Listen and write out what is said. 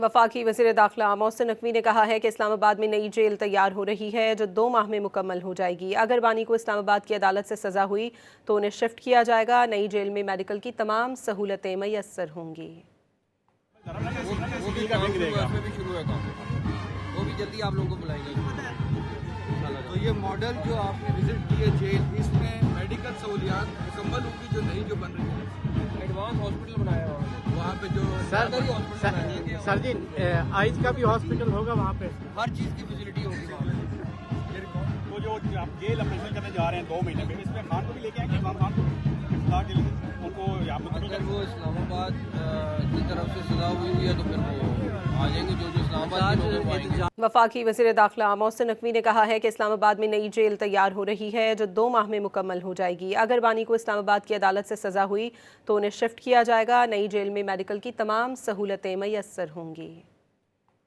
वफाकी वज़ीर दाखिला मोहसिन नकवी ने कहा है कि इस्लामाबाद में नई जेल तैयार हो रही है जो 2 माह में मुकम्मल हो जाएगी। अगर बानी को इस्लामाबाद की अदालत से सज़ा हुई तो उन्हें शिफ्ट किया जाएगा। नई जेल में मेडिकल की तमाम सहूलतें मैसर होंगी। वो भी शुरू है काम, वो भी जल्दी आप लोगों को बुलाएंगे। तो ये मॉडल जो आपने विजिट की है जेल, इसमें मेडिकल सहूलियात मुकम्मल होगी जो नई जो बन रही है। एडवांस हॉस्पिटल बनाया है वहाँ पे जो सर जी आइज का भी हॉस्पिटल होगा वहाँ पे, हर चीज़ की फैसिलिटी होगी वहाँ पे। तो जो आप जेल ऑपरेशन करने जा रहे हैं 2 महीने में, इसमें खान को भी लेके आएंगे, इमरान खान को इफ्तार के लिए उनको यहाँ पर अगर वो इस्लामाबाद की तरफ से सजा हुई है तो फिर वो आ जाएंगे, जो इस्लामाबाद के लोग आएंगे। वफाकी वज़ीर दाखिला मोहसिन नकवी ने कहा है कि इस्लामाबाद में नई जेल तैयार हो रही है जो 2 माह में मुकम्मल हो जाएगी। अगर बानी को इस्लामाबाद की अदालत से सज़ा हुई तो उन्हें शिफ्ट किया जाएगा। नई जेल में मेडिकल की तमाम सहूलतें मैसर होंगी।